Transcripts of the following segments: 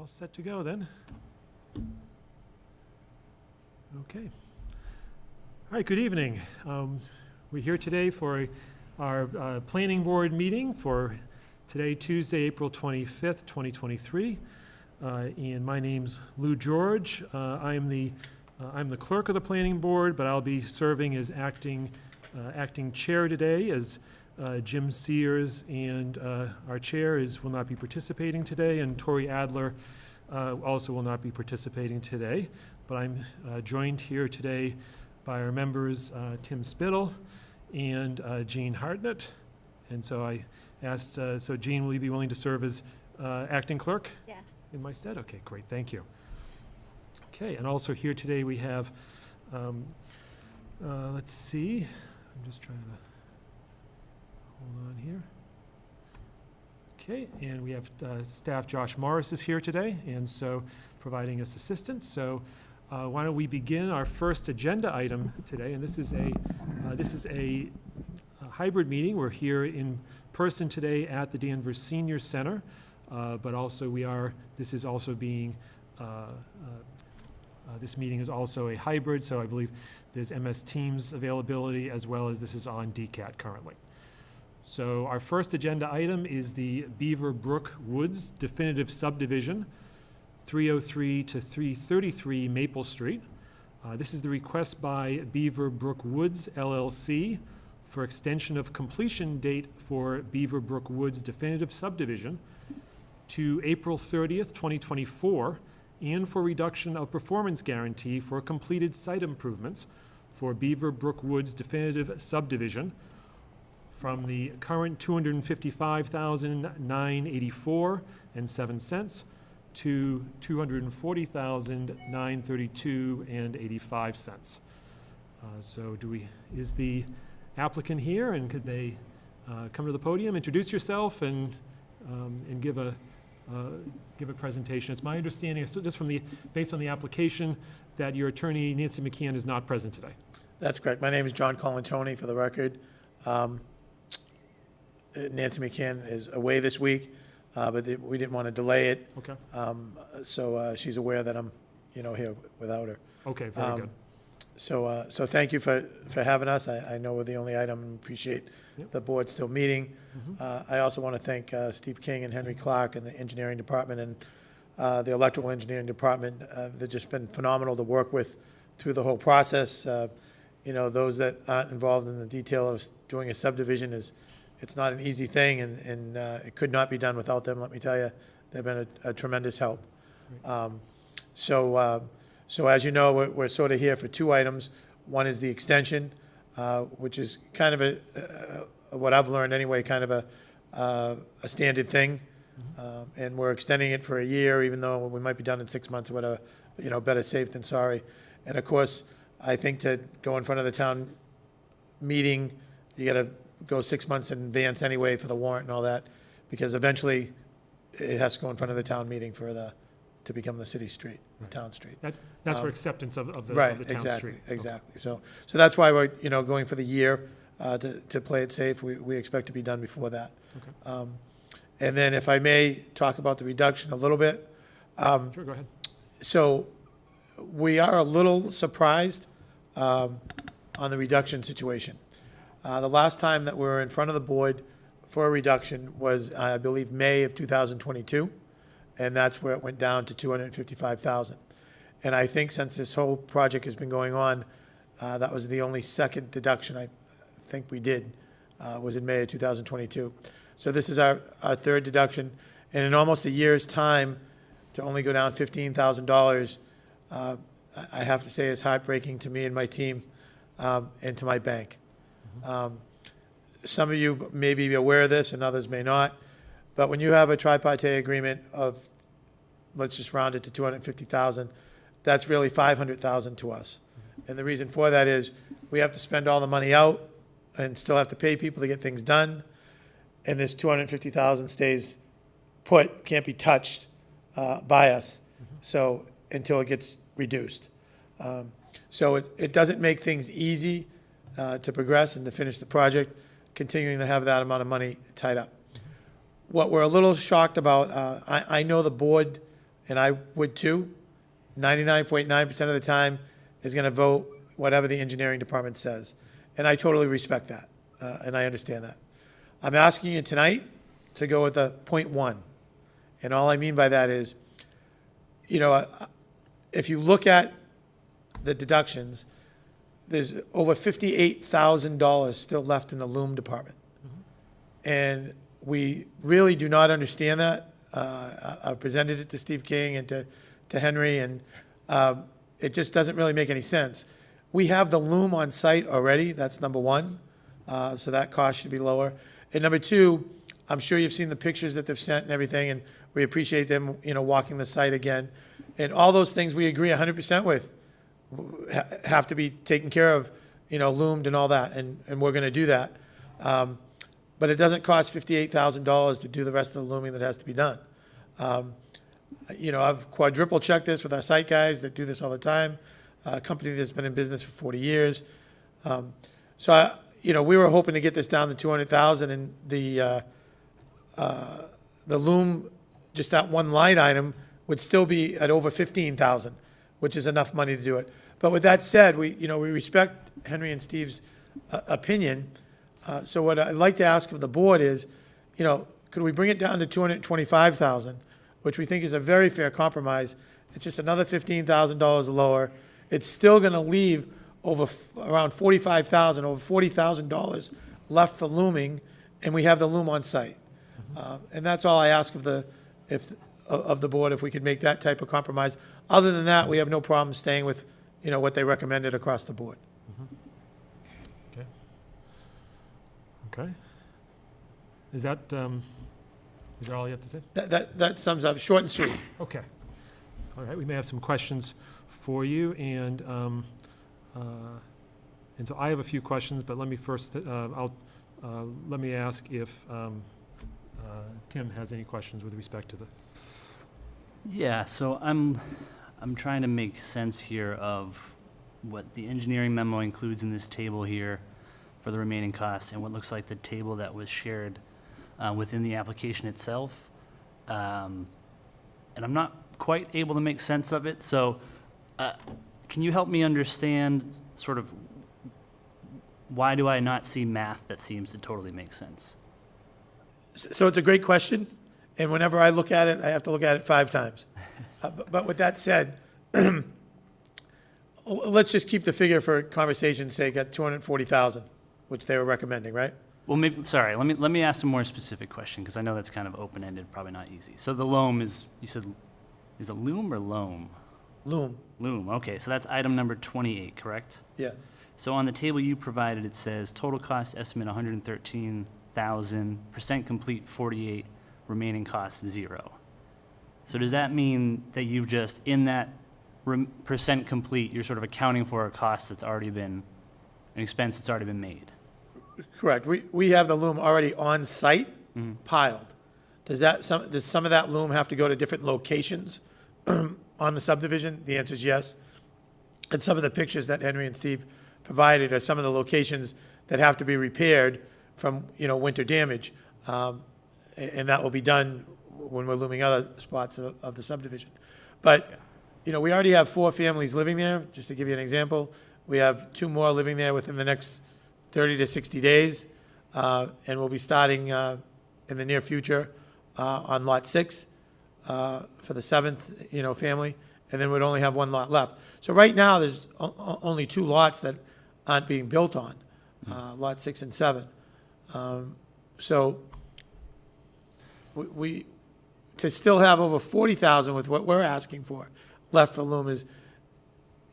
all set to go then. Okay. All right, good evening. We're here today for our planning board meeting for today, Tuesday, April 25th, 2023. And my name's Lou George. I'm the clerk of the planning board, but I'll be serving as acting chair today, as Jim Sears and our chair will not be participating today, and Tori Adler also will not be participating today. But I'm joined here today by our members Tim Spittle and Jean Hartnett. And so I asked, so Jean, will you be willing to serve as acting clerk? Yes. In my stead? Okay, great, thank you. Okay, and also here today we have, let's see, I'm just trying to hold on here. Okay, and we have staff Josh Morris is here today, and so providing us assistance. So why don't we begin our first agenda item today, and this is a hybrid meeting. We're here in person today at the Danvers Senior Center, but also this is also being, this meeting is also a hybrid, so I believe there's MS Teams availability as well as this is on DCAT currently. So our first agenda item is the Beaver Brook Woods definitive subdivision, 303 to 333 Maple Street. This is the request by Beaver Brook Woods LLC for extension of completion date for Beaver Brook Woods definitive subdivision to April 30th, 2024, and for reduction of performance guarantee for completed site improvements for Beaver Brook Woods definitive subdivision from the current $255,984.07 to $240,932.85. So is the applicant here, and could they come to the podium, introduce yourself, and give a presentation? It's my understanding, so just based on the application, that your attorney Nancy McCann is not present today. That's correct. My name is John Colantoni, for the record. Nancy McCann is away this week, but we didn't want to delay it. Okay. So she's aware that I'm, here without her. Okay, very good. So thank you for having us. I know we're the only item, and appreciate the board still meeting. I also want to thank Steve King and Henry Clark and the engineering department and the electrical engineering department. They've just been phenomenal to work with through the whole process. Those that aren't involved in the detail of doing a subdivision it's not an easy thing, and it could not be done without them. Let me tell you, they've been a tremendous help. So as you know, we're sort of here for two items. One is the extension, which is kind of what I've learned anyway, kind of a standard thing. And we're extending it for a year, even though we might be done in 6 months or whatever. Better safe than sorry. And of course, I think to go in front of the town meeting, you got to go 6 months in advance anyway for the warrant and all that, because eventually it has to go in front of the town meeting to become the city street, the town street. That's for acceptance of the right, town exactly, street. Exactly. So that's why we're going for the year to play it safe. We expect to be done before that. Okay. And then if I may talk about the reduction a little bit. Sure, go ahead. So we are a little surprised on the reduction situation. The last time that we were in front of the board for a reduction was, I believe, May of 2022, and that's where it went down to $255,000. And I think since this whole project has been going on, that was the only second deduction I think we did, was in May of 2022. So this is our third deduction, and in almost a year's time, to only go down $15,000, I have to say is heartbreaking to me and my team, and to my bank. Some of you may be aware of this and others may not, but when you have a tripartite agreement of, let's just round it to $250,000, that's really $500,000 to us. And the reason for that is we have to spend all the money out and still have to pay people to get things done. And this $250,000 stays put, can't be touched by us. So until it gets reduced. So it doesn't make things easy to progress and to finish the project, continuing to have that amount of money tied up. What we're a little shocked about, I know the board and I would too, 99.9% of the time is going to vote whatever the engineering department says. And I totally respect that, and I understand that. I'm asking you tonight to go with a 0.1. And all I mean by that is, if you look at the deductions, there's over $58,000 still left in the loom department. And we really do not understand that. I presented it to Steve King and to Henry, and it just doesn't really make any sense. We have the loom on site already, that's number one, so that cost should be lower. And number two, I'm sure you've seen the pictures that they've sent and everything, and we appreciate them, walking the site again. And all those things we agree 100% with have to be taken care of, loomed and all that, and we're going to do that. But it doesn't cost $58,000 to do the rest of the looming that has to be done. I've quadruple checked this with our site guys that do this all the time, a company that's been in business for 40 years. We were hoping to get this down to 200,000, and the loom, just that one line item, would still be at over 15,000, which is enough money to do it. But with that said, we respect Henry and Steve's opinion. So what I'd like to ask of the board is, could we bring it down to 225,000, which we think is a very fair compromise? It's just another $15,000 lower. It's still going to leave around 45,000, over $40,000 left for looming, and we have the loom on site. And that's all I ask of the board, if we could make that type of compromise. Other than that, we have no problem staying with, what they recommended across the board. Okay. Okay. Is that all you have to say? That sums up, short and sweet. Okay. All right, we may have some questions for you, and so I have a few questions, but let me first, let me ask if Tim has any questions with respect to the. Yeah, so I'm trying to make sense here of what the engineering memo includes in this table here for the remaining costs and what looks like the table that was shared within the application itself. And I'm not quite able to make sense of it. So can you help me understand sort of why do I not see math that seems to totally make sense? So it's a great question, and whenever I look at it, I have to look at it 5 times. But with that said, let's just keep the figure for conversation's sake at 240,000, which they were recommending, right? Well, maybe, sorry, let me ask a more specific question, because I know that's kind of open-ended, probably not easy. So the loam is, you said, is it loom or loam? Loom, Loom, okay, so that's item number 28, correct? yeah. So on the table you provided, it says total cost estimate 113,000, percent complete 48, remaining cost 0. So does that mean that you've just, in that percent complete, you're sort of accounting for a cost that's already been, an expense that's already been made? Correct. We have the loom already on site, piled. Does some of that loom have to go to different locations on the subdivision? The answer is yes. And some of the pictures that Henry and Steve provided are some of the locations that have to be repaired from, winter damage. And that will be done when we're looming other spots of the subdivision. But, we already have 4 families living there, just to give you an example. We have 2 more living there within the next 30 to 60 days. And we'll be starting in the near future on Lot 6 for the 7th, family. And then we'd only have 1 lot left. So right now, there's only 2 lots that aren't being built on, Lot 6 and 7. So we to still have over 40,000 with what we're asking for left for loom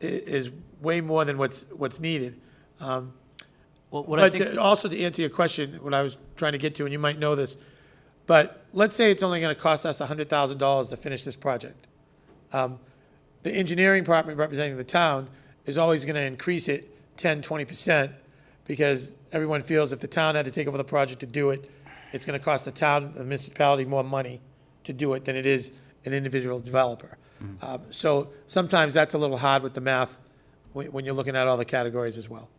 is way more than what's needed. Well, Also to answer your question, what I was trying to get to, and you might know this, but let's say it's only going to cost us $100,000 to finish this project. The engineering department representing the town is always going to increase it 10, 20%, because everyone feels if the town had to take over the project to do it, it's going to cost the town, the municipality, more money to do it than it is an individual developer. So sometimes that's a little hard with the math when you're looking at all the categories as well.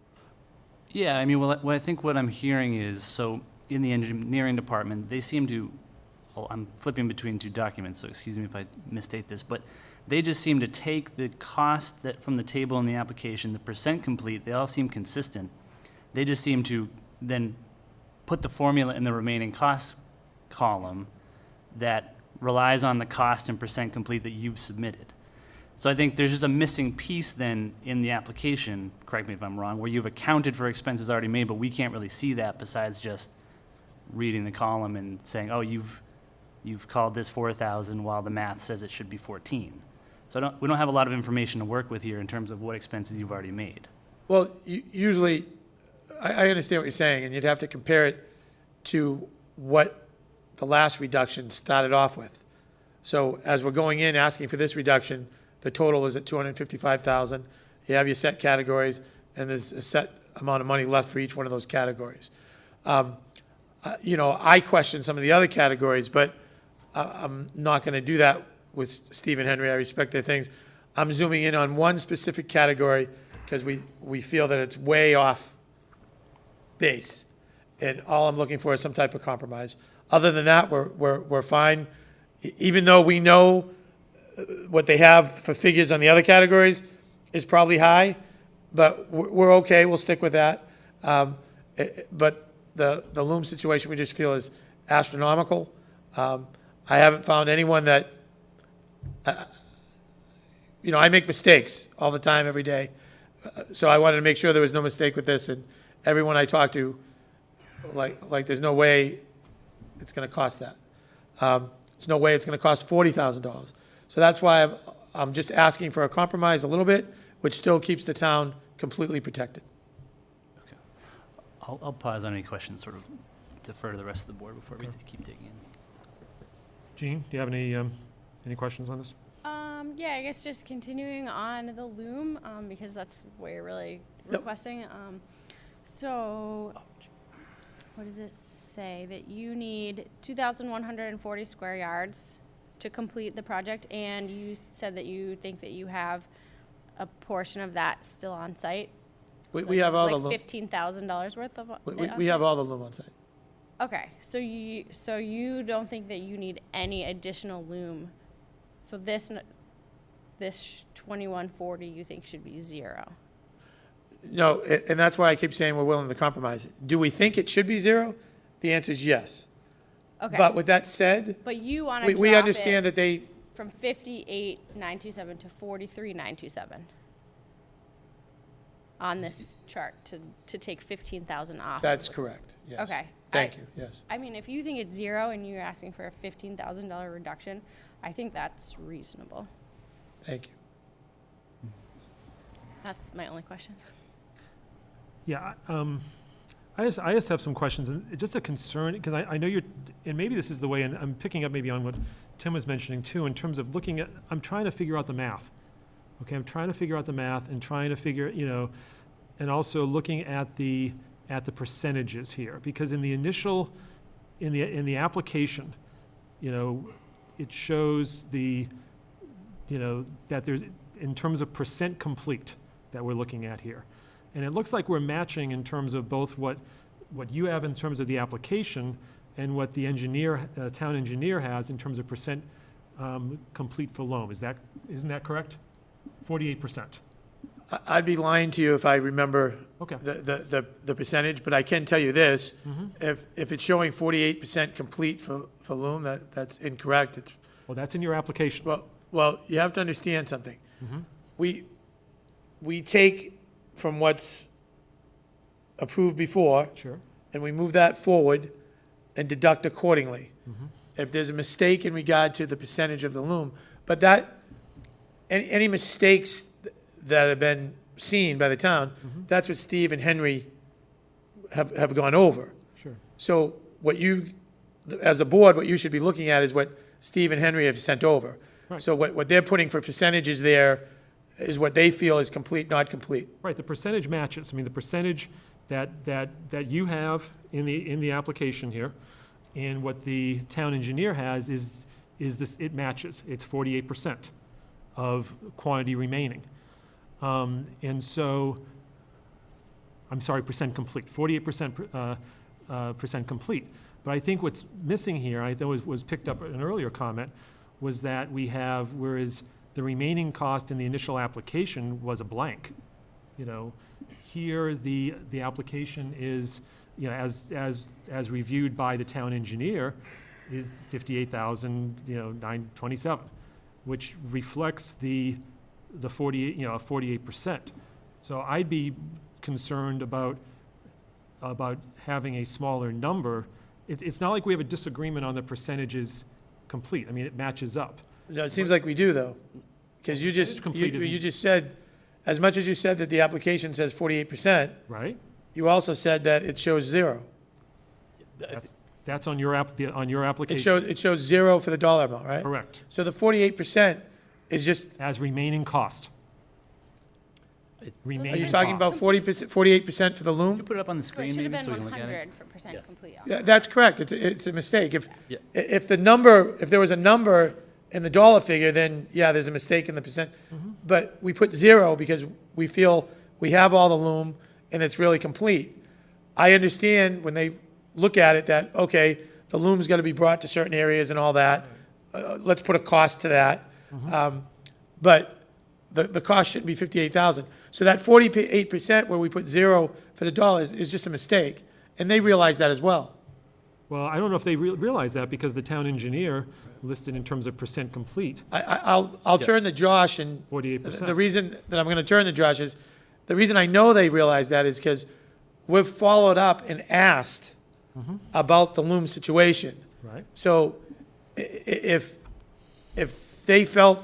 Yeah, I mean, well, I think what I'm hearing is, so in the engineering department, they seem to I'm flipping between two documents, so excuse me if I misstate this, but they just seem to take the cost that from the table in the application, the percent complete, they all seem consistent. They just seem to then put the formula in the remaining costs column that relies on the cost and percent complete that you've submitted. So I think there's just a missing piece then in the application, correct me if I'm wrong, where you've accounted for expenses already made, but we can't really see that besides just reading the column and saying, oh, you've called this 4,000 while the math says it should be 14. So we don't have a lot of information to work with here in terms of what expenses you've already made. Well, usually, I understand what you're saying, and you'd have to compare it to what the last reduction started off with. So as we're going in asking for this reduction, the total is at 255,000. You have your set categories, and there's a set amount of money left for each one of those categories. I question some of the other categories, but I'm not going to do that with Steve and Henry. I respect their things. I'm zooming in on one specific category because we feel that it's way off base, and all I'm looking for is some type of compromise. Other than that, we're fine. Even though we know what they have for figures on the other categories is probably high, but we're okay. We'll stick with that. But the loom situation we just feel is astronomical. I haven't found anyone that, I make mistakes all the time, every day. So I wanted to make sure there was no mistake with this, and everyone I talk to, like there's no way it's going to cost that. There's no way it's going to cost $40,000. So that's why I'm just asking for a compromise a little bit, which still keeps the town completely protected. Okay. I'll pause on any questions, sort of defer to the rest of the board before we keep digging in. Jean, do you have any questions on this? Yeah, I guess just continuing on the loom, because that's what you're really requesting. So what does it say? That you need 2,140 square yards to complete the project, and you said that you think that you have a portion of that still on site? We have all the loom. $15,000 worth of We have all the loom on site. Okay, so you don't think that you need any additional loom? So this 2140 you think should be zero? No, and that's why I keep saying we're willing to compromise. Do we think it should be zero? The answer is yes. Okay. But with that said, But you want to we understand that they, from 58,927 to 43,927 on this chart to take 15,000 off. that's correct, yes. Okay. Thank you, yes. I mean, if you think it's zero and you're asking for a $15,000 reduction, I think that's reasonable. Thank you. That's my only question. Yeah, I just have some questions, and just a concern, because I know you're, and maybe this is the way, and I'm picking up maybe on what Tim was mentioning too, in terms of looking at, I'm trying to figure out the math. Okay, I'm trying to figure out the math and trying to figure, and also looking at the percentages here, because in the initial, in the application, it shows that there's, in terms of percent complete that we're looking at here. And it looks like we're matching in terms of both what you have in terms of the application and what the town engineer has in terms of percent complete for loam. Isn't that correct? 48%. I'd be lying to you if I remember Okay. the percentage, but I can tell you this. Mm-hmm. If it's showing 48% complete for loom, that's incorrect. It's, Well, that's in your application. well, you have to understand something. Mm-hmm. We take from what's approved before, Sure. and we move that forward and deduct accordingly. Mm-hmm. If there's a mistake in regard to the percentage of the loom, but any mistakes that have been seen by the town, Mm-hmm. that's what Steve and Henry have gone over. Sure. So as a board, what you should be looking at is what Steve and Henry have sent over. Right. So what they're putting for percentages there is what they feel is complete, not complete. Right, the percentage matches. I mean, the percentage that you have in the application here and what the town engineer has is this, it matches. It's 48% of quantity remaining. And so, I'm sorry, percent complete, 48% percent complete. But I think what's missing here, I thought was picked up in an earlier comment, was that we have, whereas the remaining cost in the initial application was a blank, you know, here the application is, you know, as reviewed by the town engineer, is 58,000, you know, 927, which reflects the 48, you know, 48%. So I'd be concerned about having a smaller number. It's not like we have a disagreement on the percentages complete. I mean, it matches up. No, it seems like we do, though, because you just, complete you isn't- just said, as much as you said that the application says 48%, Right? you also said that it shows 0. That's on your application. It shows 0 for the dollar amount, right? Correct. So the 48% is just, As remaining cost. are Remaining you talking about cost. 40%, 48% for the Can you loom? put it up on the So it screen should have maybe been so we can look at it? 100% Yes. complete. Yeah, that's correct. It's a mistake. Yeah. If the number, if there was a number in the dollar figure, then yeah, there's a mistake in the percent. But we put 0 because we feel we have all the loom and it's really complete. I understand when they look at it that, okay, the loom's got to be brought to certain areas and all that. Let's put a cost to that. But the cost shouldn't be 58,000. So that 48% where we put 0 for the dollars is just a mistake. And they realize that as well. Well, I don't know if they realize that because the town engineer listed in terms of percent complete, I'll turn to Josh, and 48%. the reason that I'm going to turn to Josh is, the reason I know they realize that is because we've followed up and asked about the loom situation. Right? So if they felt,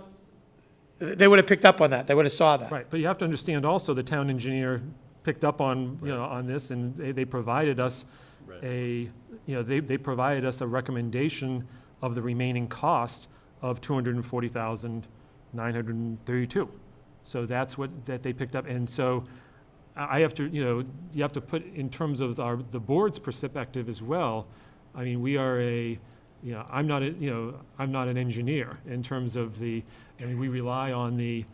they would have picked up on that, they would have saw that. Right, but you have to understand also, the town engineer picked up on, you know, on this, and they provided us a, you know, they provided us a recommendation of the remaining cost of 240,932. So that's that they picked up, and so I have to, you know, you have to put in terms of the board's perspective as well. I mean, we are you know, I'm not an engineer in terms of I mean, we rely on the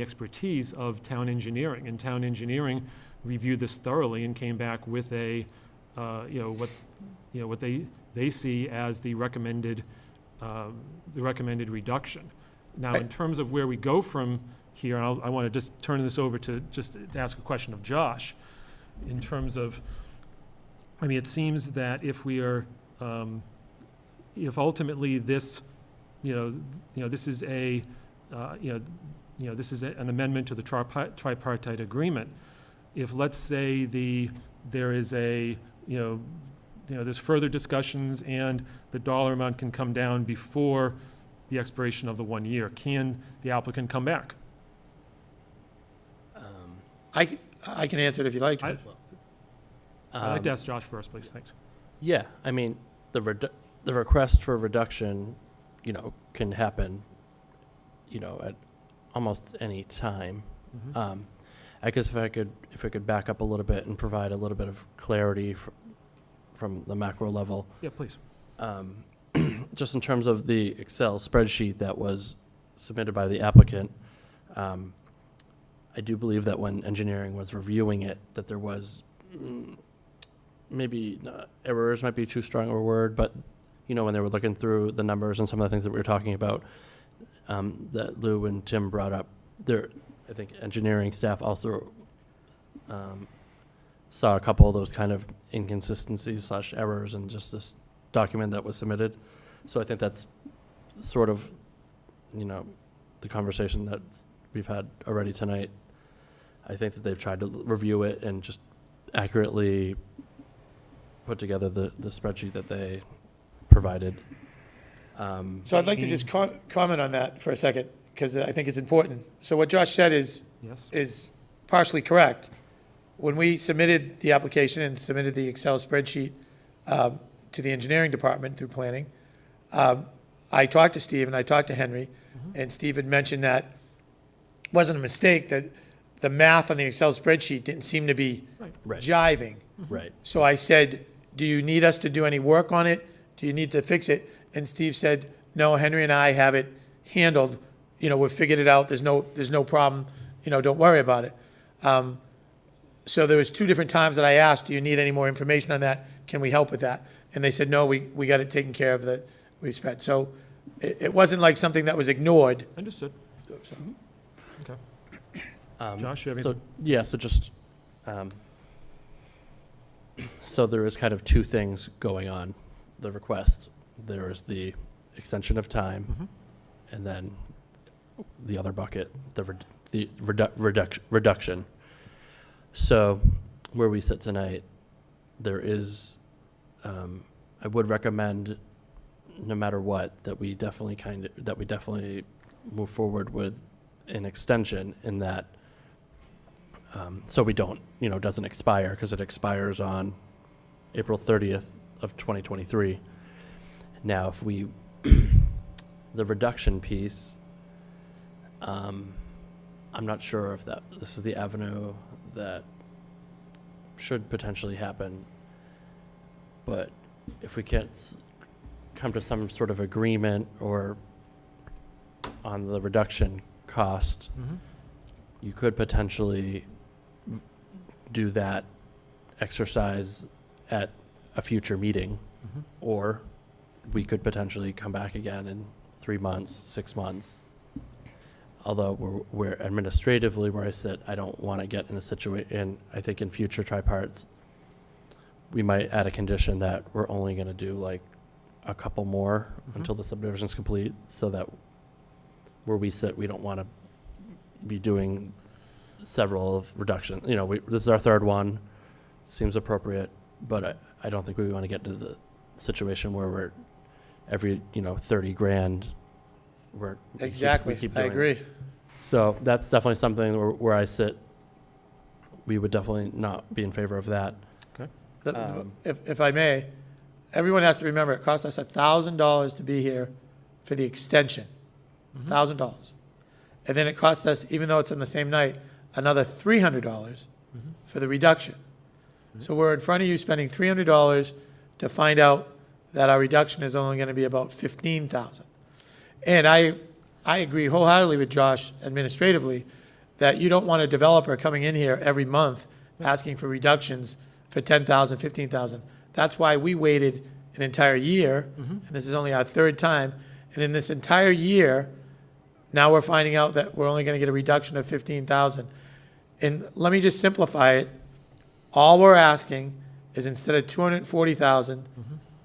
expertise of town engineering, and town engineering reviewed this thoroughly and came back with what they see as the recommended reduction. Now, in terms of where we go from here, and I want to just turn this over to ask a question of Josh, in terms of, I mean, it seems that if we are, if ultimately this, this is this is an amendment to the tripartite agreement. If, let's say, there is there's further discussions and the dollar amount can come down before the expiration of the 1 year, can the applicant come back? I can answer it if you like. I'd like to ask Josh first, please. Thanks. Yeah, I mean, the request for reduction, can happen, at almost any time. I guess if I could back up a little bit and provide a little bit of clarity from the macro level. Yeah, please. Just in terms of the Excel spreadsheet that was submitted by the applicant, I do believe that when engineering was reviewing it, that there was maybe errors might be too strong a word, but when they were looking through the numbers and some of the things that we were talking about that Lou and Tim brought up, I think engineering staff also saw a couple of those kind of inconsistencies / errors in just this document that was submitted. So I think that's sort of, the conversation that we've had already tonight. I think that they've tried to review it and just accurately put together the spreadsheet that they provided. So I'd like to just comment on that for a second, because I think it's important. So what Josh said is partially correct. When we submitted the application and submitted the Excel spreadsheet to the engineering department through planning, I talked to Steve and I talked to Henry, and Steve had mentioned that it wasn't a mistake, that the math on the Excel spreadsheet didn't seem to be Right. jiving. Right. So I said, do you need us to do any work on it? Do you need to fix it? And Steve said, no, Henry and I have it handled. We've figured it out. There's no problem. Don't worry about it. So there was 2 different times that I asked, do you need any more information on that? Can we help with that? and they said, no, we got it taken care of, that we spent. So it wasn't like something that was ignored. Understood. So- Okay. Josh, you have So, anything? yeah, so just, so there is kind of two things going on. The request, there is the extension of time, Mhm. and then the other bucket, the reduction. So where we sit tonight, there is, I would recommend, no matter what, that we definitely move forward with an extension in that, so we don't, doesn't expire, because it expires on April 30th of 2023. Now, if we, the reduction piece, I'm not sure if this is the avenue that should potentially happen, but if we can't come to some sort of agreement or on the reduction cost, Mhm. you could potentially do that exercise at a future meeting, Mhm. or we could potentially come back again in 3 months, 6 months. Although we're administratively, where I sit, I don't want to get in a situation, I think in future triparts, we might add a condition that we're only going to do like a couple more Mhm. until the subdivision's complete, so that where we sit, we don't want to be doing several of reduction. This is our third one, seems appropriate, but I don't think we want to get to the situation where we're every, 30 grand. Exactly, we keep I doing it. agree. So that's definitely something where I sit, we would definitely not be in favor of that. If I may, everyone has to remember, it costs us $1,000 to be here for the extension, Mhm. $1,000. And then it costs us, even though it's on the same night, another $300 Mhm. for the reduction. So we're in front of you spending $300 to find out that our reduction is only going to be about $15,000. And I agree wholeheartedly with Josh administratively that you don't want a developer coming in here every month asking for reductions for $10,000, $15,000. That's why we waited an entire year, and this is only our third time. And in this entire year, now we're finding out that we're only going to get a reduction of $15,000. And let me just simplify it. All we're asking is instead of $240,000,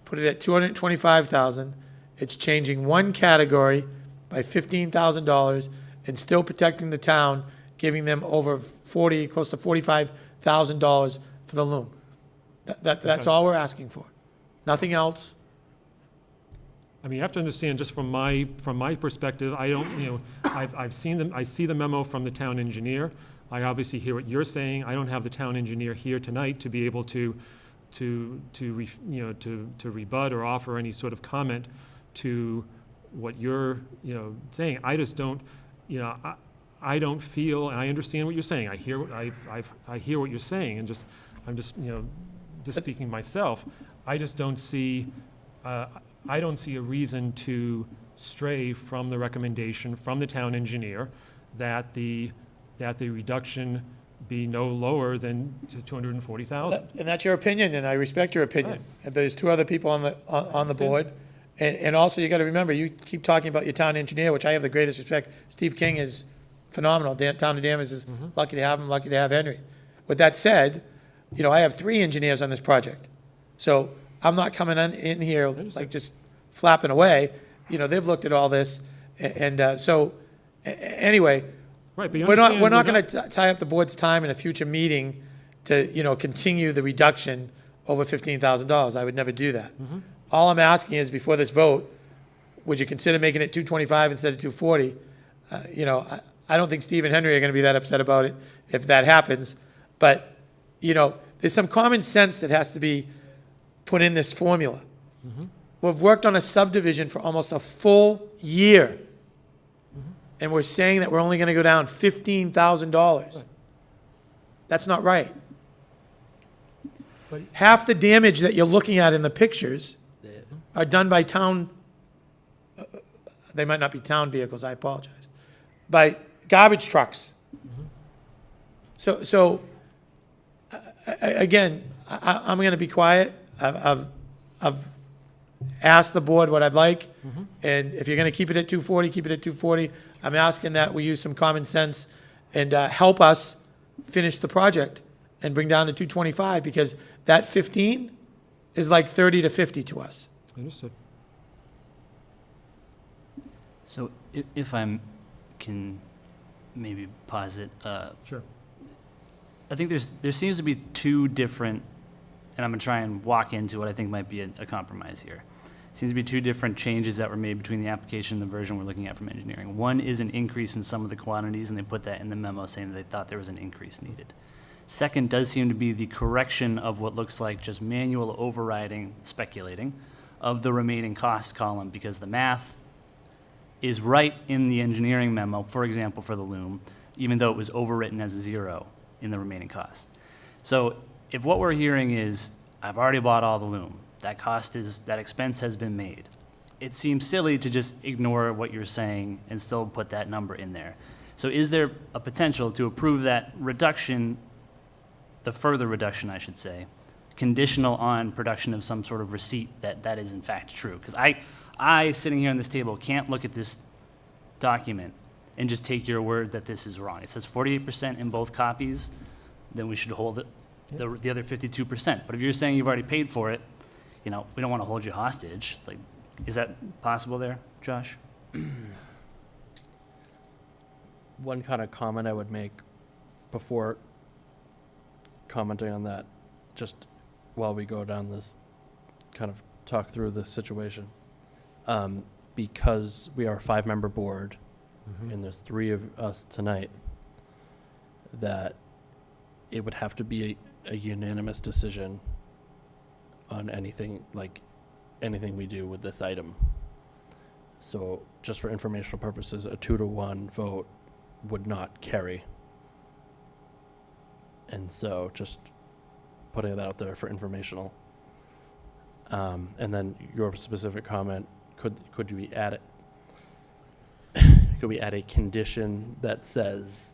put it at $225,000. It's changing one category by $15,000 and still protecting the town, giving them over close to $45,000 for the loom. That's Okay. all we're asking for. Nothing else. I mean, you have to understand, just from my perspective, I don't, I see the memo from the town engineer. I obviously hear what you're saying. I don't have the town engineer here tonight to be able to rebut or offer any sort of comment to what you're, saying. I just don't, I don't feel, and I understand what you're saying. I hear what you're saying, and I'm just speaking myself. I just don't see, I don't see a reason to stray from the recommendation from the town engineer that the reduction be no lower than $240,000. And that's your opinion, and I respect your opinion. But there's two other people on the understand. board. And also, you got to remember, you keep talking about your town engineer, which I have the greatest respect. Steve King is phenomenal. Town of Danvers is lucky to have him, lucky to have Henry. With that said, I have 3 engineers on this project. So I'm not coming in here like just flapping away. They've looked at all this. And so, anyway, Right, but you we're not understand going to tie up the board's time in a future meeting to, continue the reduction over $15,000. I would never do that. All I'm asking is, before this vote, would you consider making it 225 instead of 240? I don't think Steve and Henry are going to be that upset about it if that happens. But, there's some common sense that has to be put in this formula. We've worked on a subdivision for almost a full year. And we're saying that we're only going to go down $15,000. Right. That's not right. But- Half the damage that you're looking at in the pictures are done by town, they might not be town vehicles, I apologize, by garbage trucks. So again, I'm going to be quiet. I've I've asked the board what I'd like, and if you're gonna keep it at 240, keep it at 240. I'm asking that we use some common sense and help us finish the project and bring down to 225, because that 15 is like 30 to 50 to us. Understood. So if can maybe posit, Sure. I think there seems to be two different, and I'm gonna try and walk into what I think might be a compromise here. Seems to be two different changes that were made between the application and the version we're looking at from engineering. One is an increase in some of the quantities, and they put that in the memo saying that they thought there was an increase needed. Second does seem to be the correction of what looks like just manual overriding, speculating, of the remaining cost column, because the math is right in the engineering memo, for example, for the loom, even though it was overwritten as a 0 in the remaining cost. So if what we're hearing is, I've already bought all the loom, that expense has been made, it seems silly to just ignore what you're saying and still put that number in there. So is there a potential to approve that reduction, the further reduction, I should say, conditional on production of some sort of receipt that is in fact true? Because I, sitting here on this table, can't look at this document and just take your word that this is wrong. It says 48% in both copies, then we should hold it, the other 52%. But if you're saying you've already paid for it, we don't want to hold you hostage. Like, is that possible there, Josh? One kind of comment I would make before commenting on that, just while we go down this, kind of talk through the situation. Because we are a 5-member board, and there's 3 of us tonight, that it would have to be a unanimous decision on anything we do with this item. So just for informational purposes, a 2-to-1 vote would not carry. And so just putting that out there for informational. And then your specific comment, could we add it? Could we add a condition that says,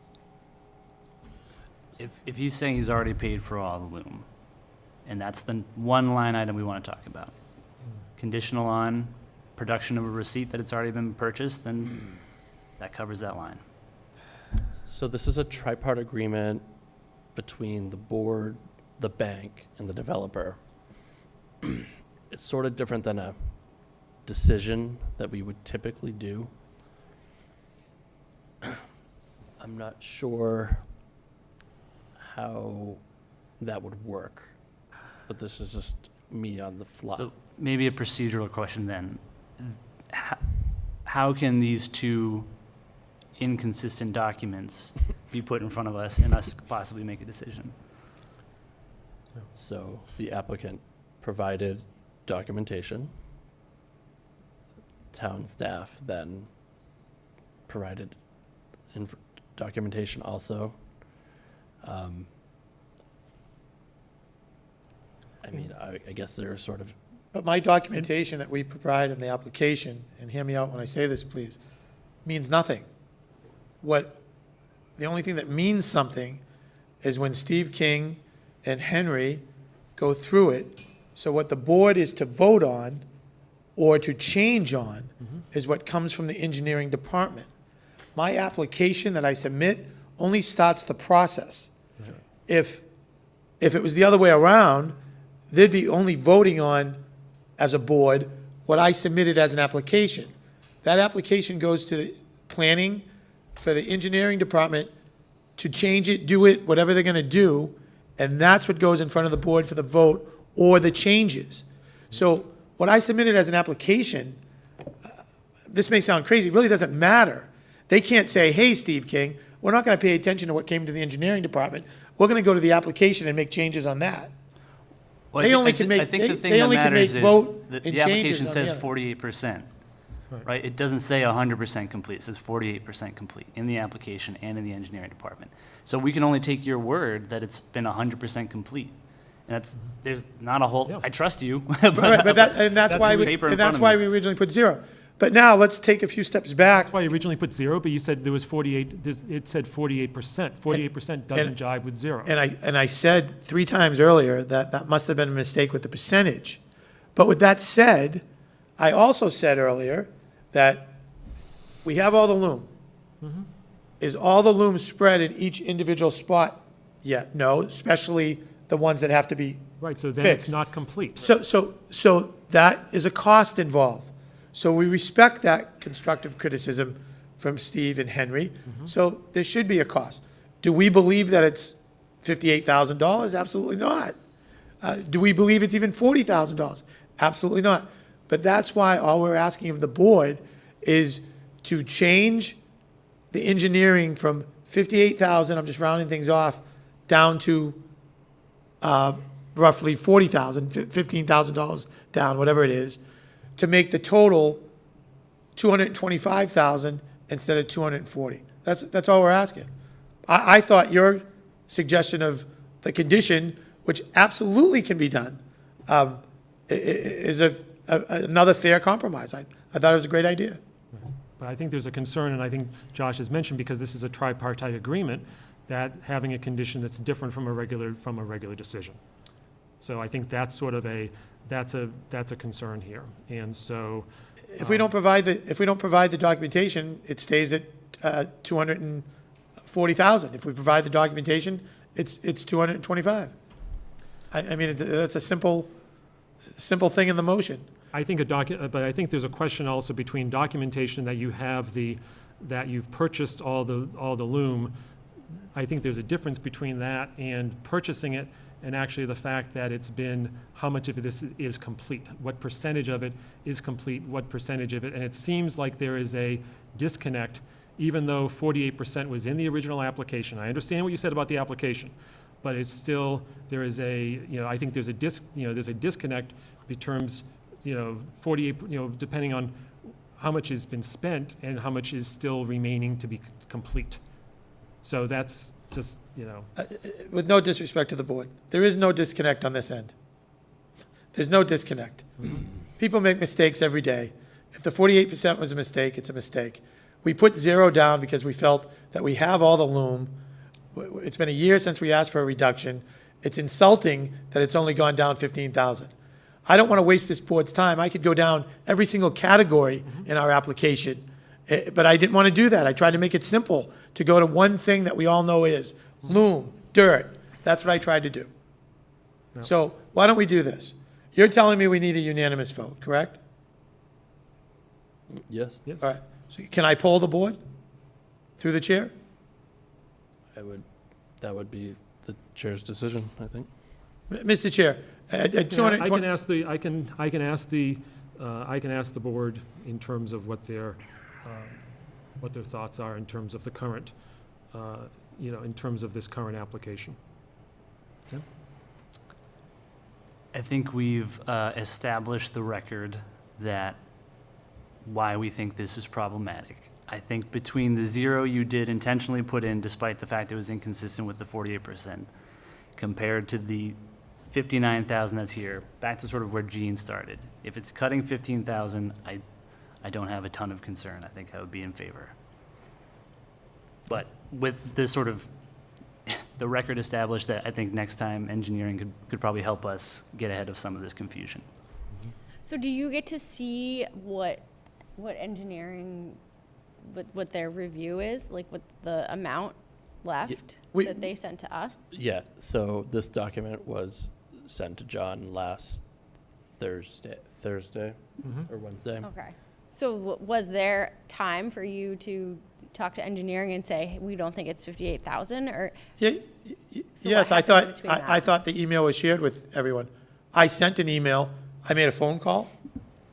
If he's saying he's already paid for all the loom, and that's the one line item we want to talk about, conditional on production of a receipt that it's already been purchased, then that covers that line. so this is a tripartite agreement between the board, the bank, and the developer. It's sort of different than a decision that we would typically do. I'm not sure how that would work, but this is just me on the fly. So maybe a procedural question then. How can these two inconsistent documents be put in front of us and us possibly make a decision? So the applicant provided documentation. Town staff then provided documentation also. I guess there's sort of, But my documentation that we provide in the application, and hear me out when I say this, please, means nothing. The only thing that means something is when Steve King and Henry go through it. So what the board is to vote on or to change on is what comes from the engineering department. My application that I submit only starts the process. If it was the other way around, they'd be only voting on, as a board, what I submitted as an application. That application goes to the planning for the engineering department to change it, do it, whatever they're gonna do, and that's what goes in front of the board for the vote or the changes. So what I submitted as an application, this may sound crazy, it really doesn't matter. They can't say, hey, Steve King, we're not gonna pay attention to what came to the engineering department. We're gonna go to the application and make changes on that. Well, They I only thi- can I make- think the they- thing they that only can matters make is vote that and the application changes on the says other. 48%. Right. Right? It doesn't say 100% complete. It says 48% complete in the application and in the engineering department. So we can only take your word that it's been 100% complete. And there's not a whole, Yeah. I trust you. Right, but that's That's why in we, paper in and that's front why of we originally put 0. But now, let's take a few steps back. That's why you originally put 0, but you said there was 48, it said 48%. 48% doesn't jive with 0. And I said 3 times earlier that that must have been a mistake with the percentage. But with that said, I also said earlier that we have all the loom. Is all the loom spread in each individual spot yet? No, especially the ones that have to be. Right, so then it's Fixed. not complete. So that is a cost involved. So we respect that constructive criticism from Steve and Henry. So there should be a cost. Do we believe that it's $58,000? Absolutely not. Do we believe it's even $40,000? Absolutely not. But that's why all we're asking of the board is to change the engineering from 58,000, I'm just rounding things off, down to roughly 40,000, $15,000 down, whatever it is, to make the total 225,000 instead of 240. That's all we're asking. I thought your suggestion of the condition, which absolutely can be done, is another fair compromise. I thought it was a great idea. But I think there's a concern, and I think Josh has mentioned, because this is a tripartite agreement, that having a condition that's different from a regular decision. So I think that's sort of that's a concern here. And so If we don't provide the documentation, it stays at 240,000. If we provide the documentation, it's 225. I mean, that's a simple thing in the motion. I think but I think there's a question also between documentation that you have that you've purchased all the loom. I think there's a difference between that and purchasing it and actually the fact that it's been, how much of this is complete? What percentage of it is complete? What percentage of it? And it seems like there is a disconnect, even though 48% was in the original application. I understand what you said about the application, but it's still, there is I think there's a disconnect between 48, depending on how much has been spent and how much is still remaining to be complete. So that's just, With no disrespect to the board, there is no disconnect on this end. There's no disconnect. People make mistakes every day. If the 48% was a mistake, it's a mistake. We put 0 down because we felt that we have all the loom. It's been a year since we asked for a reduction. It's insulting that it's only gone down 15,000. I don't want to waste this board's time. I could go down every single category in our application, but I didn't want to do that. I tried to make it simple, to go to one thing that we all know is loom, dirt. That's what I tried to do. Yeah. So why don't we do this? You're telling me we need a unanimous vote, correct? Yes, yes. All right. So can I poll the board through the chair? that would be the chair's decision, I think. Mr. Chair, at I 220, can ask the board in terms of what their thoughts are in terms of the current, in terms of this current application. Yeah? I think we've established the record that why we think this is problematic. I think between the 0 you did intentionally put in, despite the fact it was inconsistent with the 48%, compared to the 59,000 that's here, back to sort of where Gene started. If it's cutting 15,000, I don't have a ton of concern. I think I would be in favor. But with this sort of the record established, that I think next time engineering could probably help us get ahead of some of this confusion. So do you get to see what engineering, what their review is, like what the amount left we- that they sent to us? Yeah, so this document was sent to John last Thursday or Wednesday. Okay. So was there time for you to talk to engineering and say, hey, we don't think it's 58,000, or? Yeah, So yes, what I happened thought, between I that? thought the email was shared with everyone. I sent an email, I made a phone call,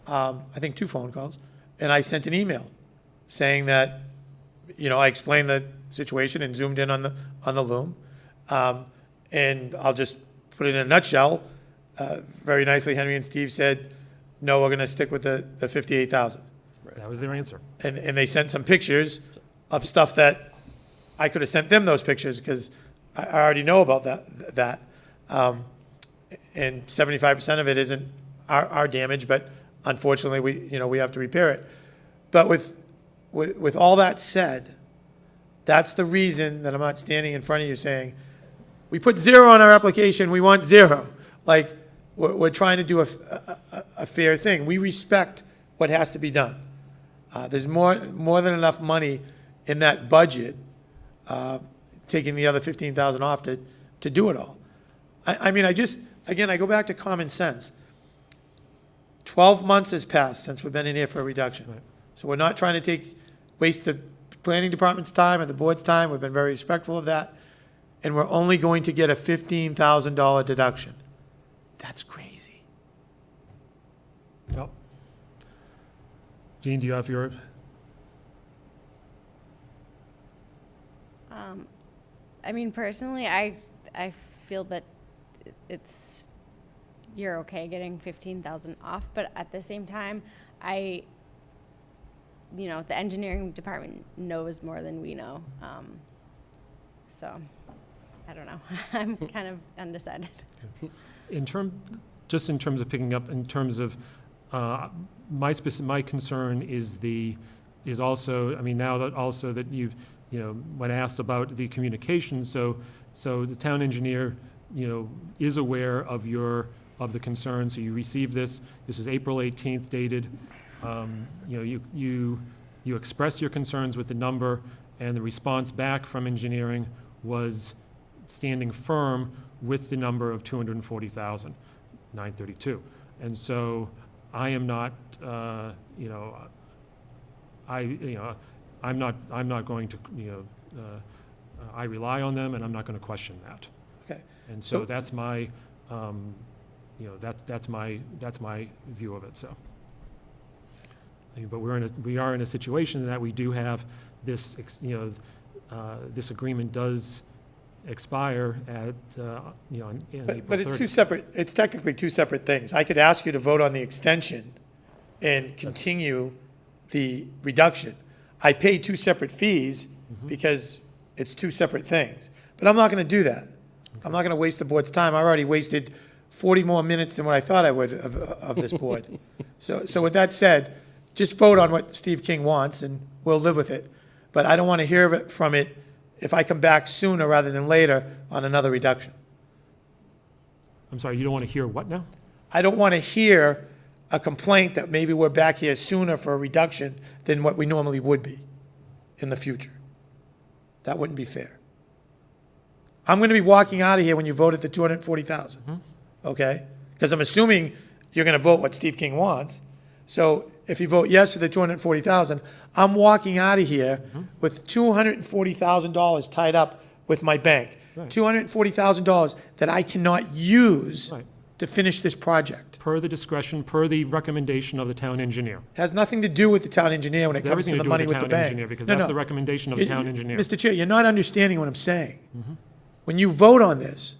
I think 2 phone calls, and I sent an email saying that, I explained the situation and zoomed in on the loom. And I'll just put it in a nutshell. Very nicely, Henry and Steve said, no, we're gonna stick with the 58,000. That was their answer. And they sent some pictures of stuff that I could have sent them those pictures because I already know about that. And 75% of it isn't our damage, but unfortunately we have to repair it. But with all that said, that's the reason that I'm not standing in front of you saying, we put 0 on our application, we want 0. Like, we're trying to do a fair thing. We respect what has to be done. There's more than enough money in that budget, taking the other 15,000 off to do it all. I mean, again, I go back to common sense. 12 months has passed since we've been in here for a reduction. Right. So we're not trying to waste the planning department's time or the board's time. We've been very respectful of that. And we're only going to get a $15,000 deduction. That's crazy. Yep. Jean, do you have your, I mean, personally, I feel that you're okay getting 15,000 off, but at the same time, the engineering department knows more than we know. So, I don't know. I'm kind of undecided. just in terms of picking up, in terms of, my concern is also, I mean, now that also that you've, when asked about the communication, so the town engineer, is aware of the concern, so you received this is April 18th dated. You expressed your concerns with the number, and the response back from engineering was standing firm with the number of 240,932. And so I am not, I'm not going to, I rely on them, and I'm not going to question that. Okay. And so that's my, that's my view of it, so. I mean, but we are in a situation that we do have this, this agreement does expire at, in April 30th. But it's technically two separate things. I could ask you to vote on the extension and continue the reduction. I pay two separate fees because it's two separate things. But I'm not going to do that. I'm not going to waste the board's time. I already wasted 40 more minutes than what I thought I would of this board. So with that said, just vote on what Steve King wants, and we'll live with it. But I don't want to hear from it if I come back sooner rather than later on another reduction. I'm sorry, you don't want to hear what now? I don't want to hear a complaint that maybe we're back here sooner for a reduction than what we normally would be in the future. That wouldn't be fair. I'm going to be walking out of here when you vote at the 240,000, okay? Because I'm assuming you're going to vote what Steve King wants. So if you vote yes for the 240,000, I'm walking out of here with $240,000 tied up with my bank. Right. $240,000 that I cannot use Right. to finish this project. Per the discretion, per the recommendation of the town engineer. Has nothing to do with the town engineer when it It's comes everything to to the do with money the with the town bank. engineer, because No, that's no. the recommendation of the town engineer. Mr. Chair, you're not understanding what I'm saying. When you vote on this,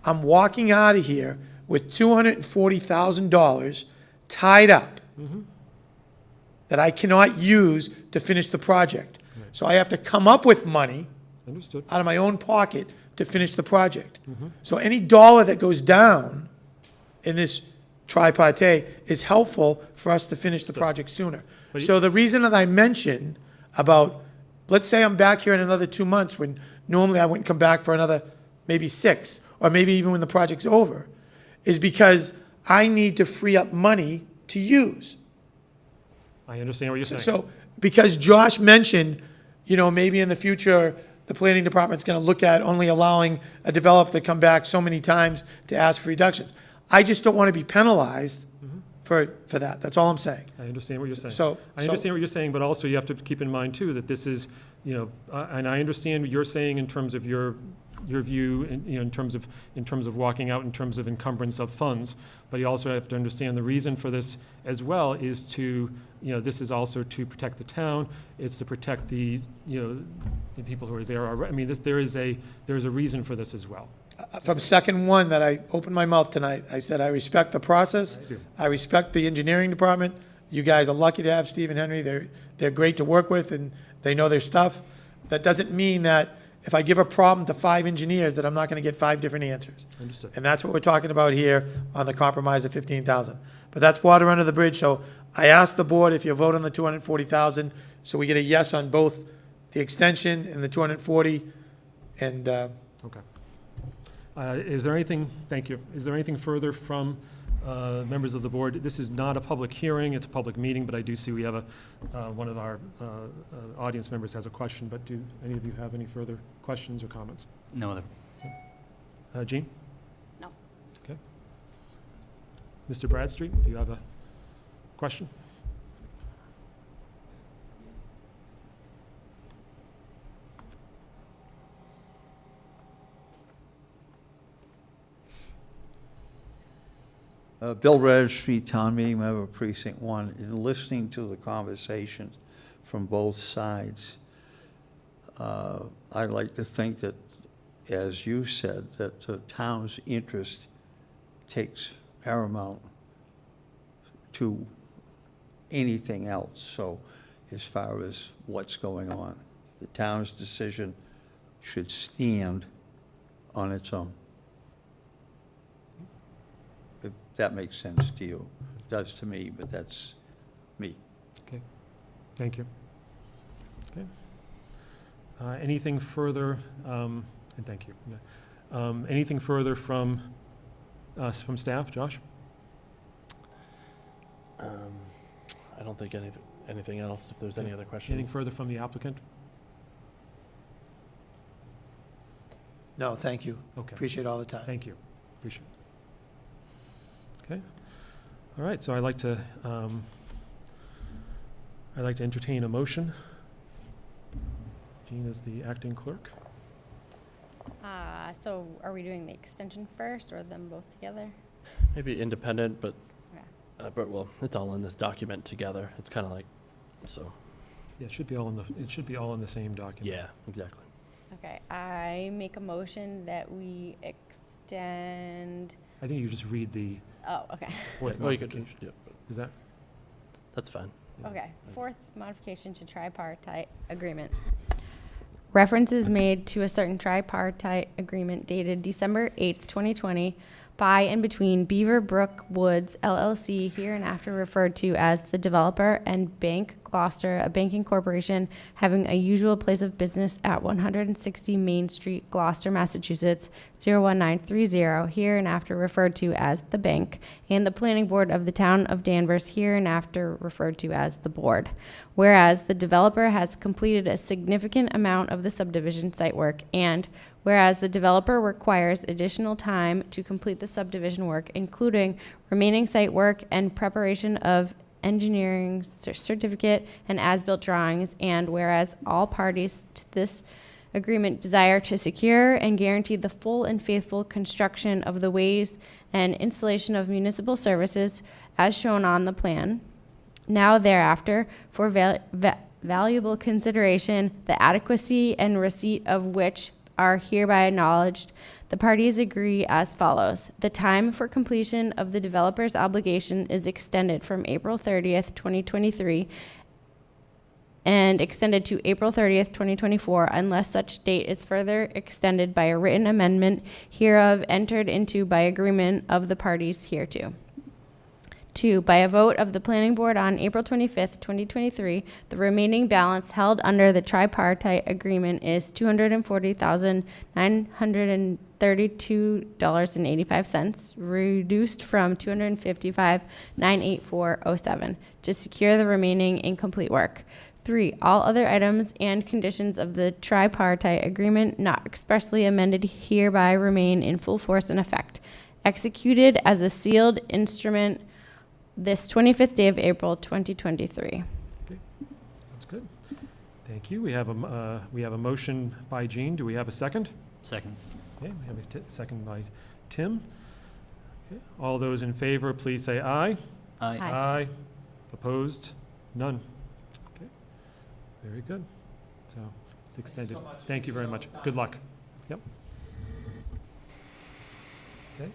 I'm walking out of here with $240,000 tied up that I cannot use to finish the project. So I have to come up with money Understood. out of my own pocket to finish the project. So any dollar that goes down in this tripartite is helpful for us to finish the project sooner. But So the reason that I mentioned about, let's say I'm back here in another 2 months, when normally I wouldn't come back for another maybe 6, or maybe even when the project's over, is because I need to free up money to use. I understand what you're saying. So, because Josh mentioned, maybe in the future, the planning department's gonna look at only allowing a developer to come back so many times to ask for reductions. I just don't wanna be penalized for that, that's all I'm saying. I understand what you're saying. So- I understand what you're saying, but also you have to keep in mind too, that this is, and I understand what you're saying in terms of your view, in terms of walking out, in terms of encumbrance of funds. But you also have to understand the reason for this as well is to, this is also to protect the town. It's to protect the people who are there. I mean, there is a reason for this as well. From second one that I opened my mouth tonight, I said, I respect the process. I do. I respect the engineering department. You guys are lucky to have Steve and Henry. They're great to work with, and they know their stuff. That doesn't mean that if I give a problem to 5 engineers, that I'm not gonna get 5 different answers. Understood. And that's what we're talking about here on the compromise of 15,000. But that's water under the bridge, so I asked the board if you vote on the 240,000, so we get a yes on both the extension and the 240, and, Okay. Is there anything, thank you, is there anything further from members of the board, this is not a public hearing, it's a public meeting, but I do see we have one of our audience members has a question, but do any of you have any further questions or comments? No other. Jean? No. Okay. Mr. Bradstreet, do you have a question? Bill Bradstreet, Town Meeting Member, Precinct 1. In listening to the conversations from both sides, I'd like to think that, as you said, that the town's interest takes paramount to anything else. So as far as what's going on, the town's decision should stand on its own. If that makes sense to you. It does to me, but that's me. Okay, thank you. Okay. Anything further, and thank you. Yeah. Anything further from staff, Josh? I don't think anything else, if there's any other questions. Anything further from the applicant? No, thank you. Okay, Appreciate all the time. thank you. Appreciate it. Okay. All right, so I'd like to entertain a motion. Jean is the acting clerk. So are we doing the extension first or them both together? Maybe independent, but, Okay. but well, it's all in this document together. It's kind of like, so, Yeah, it should be all in the same document. yeah, exactly. Okay, I make a motion that we extend, I think you just read the oh, okay, fourth Well, you could, modification. yeah, Is that? that's fine. okay. Fourth modification to tripartite agreement. Reference is made to a certain tripartite agreement dated December 8th, 2020, by and between Beaver Brook Woods LLC, hereinafter referred to as the developer, and Bank Gloucester, a banking corporation having a usual place of business at 160 Main Street, Gloucester, Massachusetts, 01930, hereinafter referred to as the bank, and the planning board of the town of Danvers, hereinafter referred to as the board. Whereas the developer has completed a significant amount of the subdivision site work, and whereas the developer requires additional time to complete the subdivision work, including remaining site work and preparation of engineering certificate and as-built drawings, and whereas all parties to this agreement desire to secure and guarantee the full and faithful construction of the ways and installation of municipal services as shown on the plan, now thereafter, for valuable consideration, the adequacy and receipt of which are hereby acknowledged, the parties agree as follows. The time for completion of the developer's obligation is extended from April 30th, 2023, and extended to April 30th, 2024, unless such date is further extended by a written amendment hereof entered into by agreement of the parties hereto. 2, by a vote of the planning board on April 25th, 2023, the remaining balance held under the tripartite agreement is $240,932.85, reduced from $255,984.07, to secure the remaining incomplete work. 3, all other items and conditions of the tripartite agreement not expressly amended hereby remain in full force and effect. Executed as a sealed instrument this 25th day of April, 2023. That's good. Thank you. We have a motion by Jean. Do we have a second? Second. Okay, we have a second by Tim. Okay. All those in favor, please say aye. Aye. Aye. Opposed? None. Okay. Very good. So it's extended. Thank you very much. Good luck. Yep. Okay.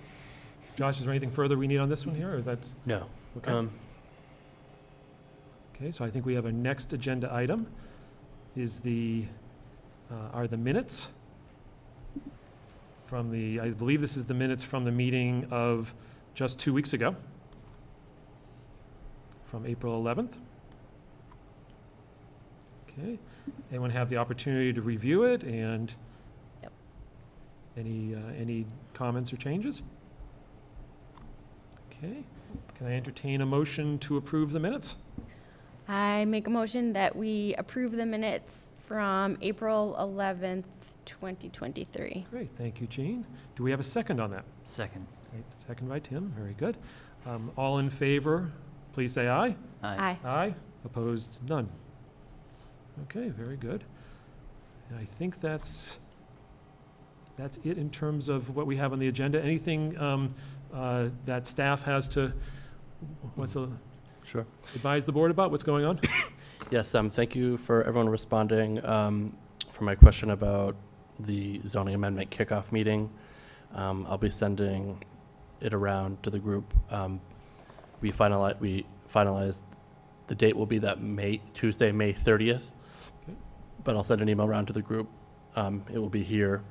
Josh, is there anything further we need on this one here, or that's? No. Okay. Okay, so I think we have a next agenda item is are the minutes from I believe this is the minutes from the meeting of just 2 weeks ago, from April 11th. Okay, anyone have the opportunity to review it, and Yep. any comments or changes? Okay. Can I entertain a motion to approve the minutes? I make a motion that we approve the minutes from April 11th, 2023. Great, thank you, Jean. Do we have a second on that? Second. Great, second by Tim, very good. All in favor, please say aye. Aye. Aye. Opposed, none. Okay, very good. And I think that's it in terms of what we have on the agenda. Anything that staff has to, Sure. advise the board about what's going on? Yes, thank you for everyone responding for my question about the zoning amendment kickoff meeting. I'll be sending it around to the group. We finalized the date will be that Tuesday, May 30th. Okay. But I'll send an email around to the group. It will be here.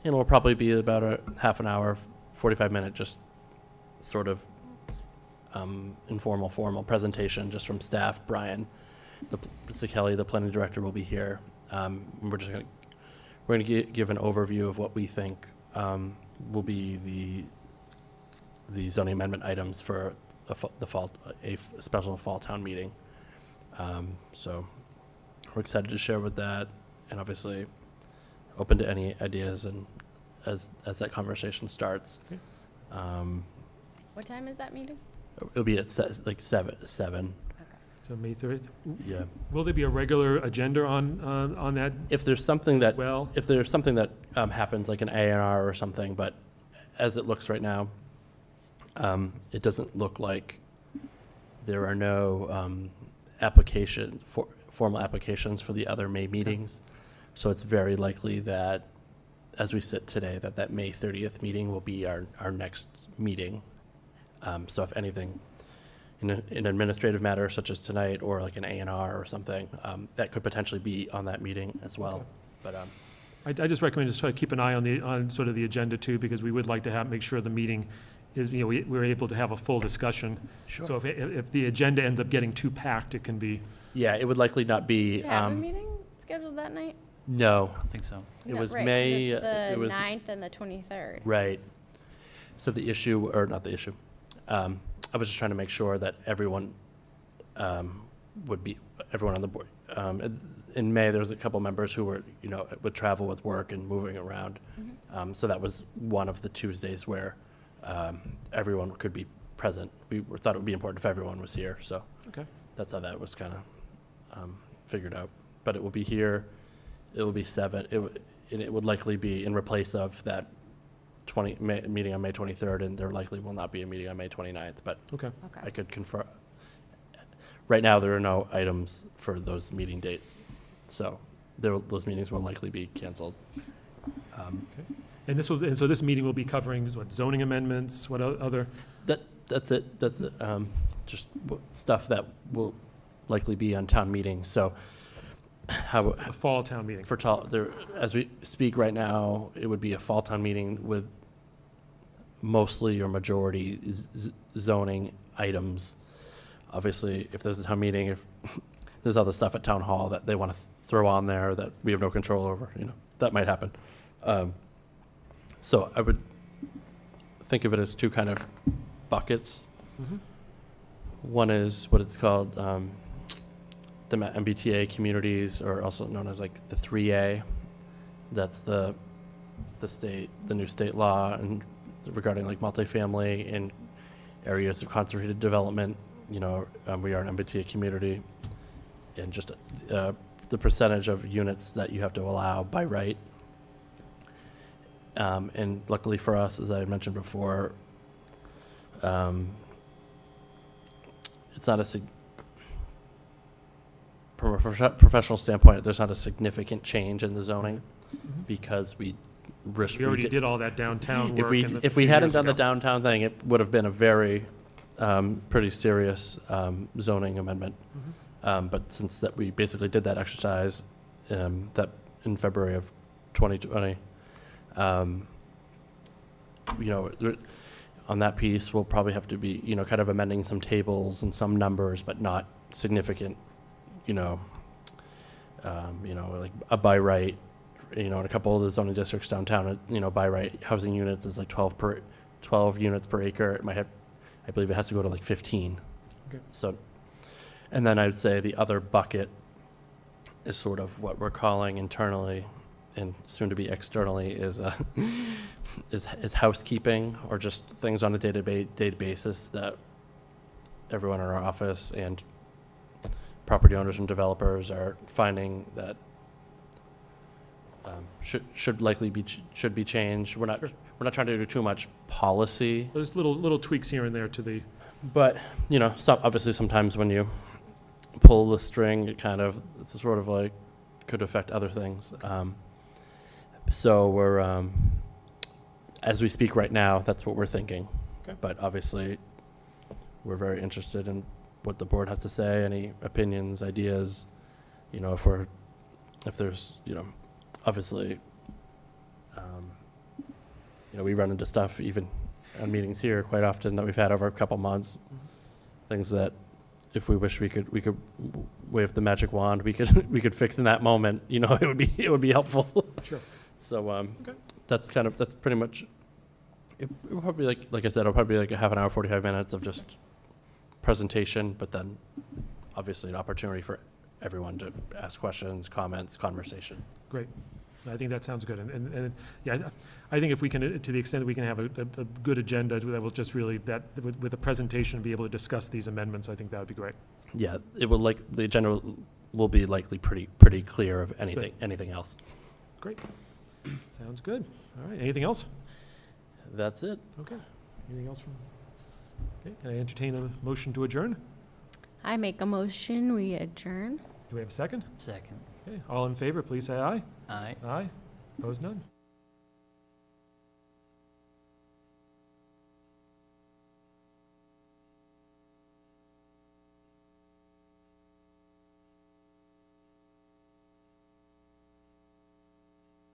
And it will probably be about a half an hour, 45-minute, just sort of informal, formal presentation just from staff. Brian, Mr. Kelly, the planning director, will be here. We're going to give an overview of what we think will be the zoning amendment items for a special fall town meeting. So we're excited to share with that, and obviously open to any ideas and as that conversation starts. Okay. What time is that meeting? It'll be at like 7. So May 30th. Yeah. Will there be a regular agenda on that If there's something that happens, like an A&R or something, but as it looks right now, it doesn't look like there are no formal applications for the other May meetings. So it's very likely that, as we sit today, that May 30th meeting will be our next meeting. So if anything, in an administrative matter such as tonight, or like an A&R or something, that could potentially be on that meeting as well. Okay. But I just recommend just try to keep an eye on sort of the agenda too, because we would like to make sure the meeting is, we're able to have a full discussion. Sure. So if the agenda ends up getting too packed, it can be. Yeah, it would likely not be. Do you have a meeting scheduled that night? No, I don't think so. it No, was right, 'cause May. it's the It was 9th and the 23rd. right. So the issue, or not the issue, I was just trying to make sure that everyone everyone on the board. In May, there was a couple members who were, would travel with work and moving around. Mm-hmm. So that was one of the Tuesdays where everyone could be present. We thought it would be important if everyone was here. So Okay. that's how that was kind of figured out. But it will be here. It will be 7. It would likely be in replace of that meeting on May 23rd, and there likely will not be a meeting on May 29th. But Okay. I could confirm. Right now, there are no items for those meeting dates, so those meetings will likely be canceled. And so this meeting will be covering what, zoning amendments, what other? That's it. That's it. Just stuff that will likely be on town meeting. So A fall town meeting. as we speak right now, it would be a fall town meeting with mostly or majority zoning items. Obviously, if there's a town meeting, if there's other stuff at town hall that they want to throw on there that we have no control over, that might happen. So I would think of it as two kind of buckets. Mhm. One is what it's called, the MBTA communities, or also known as like the 3A. That's the new state law and regarding like multifamily in areas of concentrated development. We are an MBTA community, and just the percentage of units that you have to allow by right. And luckily for us, as I mentioned before, it's not from a professional standpoint, there's not a significant change in the zoning Mhm. because we We did all that downtown if work. we in the if we few hadn't years done the ago. downtown thing, it would have been a very pretty serious zoning amendment. Mhm. But since that we basically did that exercise that in February of 2020, on that piece, we'll probably have to be kind of amending some tables and some numbers, but not significant. Like a by right. In a couple of the zoning districts downtown, by right housing units is like 12 12 units per acre, it might have, I believe it has to go to like 15. Okay. So, and then I would say the other bucket is sort of what we're calling internally and soon to be externally is is housekeeping, or just things on a day-to-day basis that everyone in our office and property owners and developers are finding that should likely be should be changed. We're not trying to do too much policy, There's little tweaks here and there to the, but you know, obviously sometimes when you pull the string, it's sort of like could affect other things. So we're as we speak right now, that's what we're thinking. Okay. But obviously, we're very interested in what the board has to say, any opinions, ideas. You know, if there's, you know, obviously, you know, we run into stuff even on meetings here quite often that we've had over a couple months. Things that if we wish we could wave the magic wand, we could fix in that moment. You know, it would be helpful. sure. So Okay. that's pretty much. It will probably like I said, it'll probably be like a half an hour, 45 minutes of just presentation, but then obviously an opportunity for everyone to ask questions, comments, conversation. Great. I think that sounds good. And yeah, I think if we can, to the extent that we can have a good agenda that will just really, that with a presentation, be able to discuss these amendments, I think that would be great. Yeah, it will the agenda will be likely pretty clear of anything else. Great. Sounds good. All right. Anything else? That's it. Okay. Anything else from? Okay. Can I entertain a motion to adjourn? I make a motion, we adjourn. Do we have a second? Second. Okay. All in favor, please say aye. Aye. Aye. Opposed, none.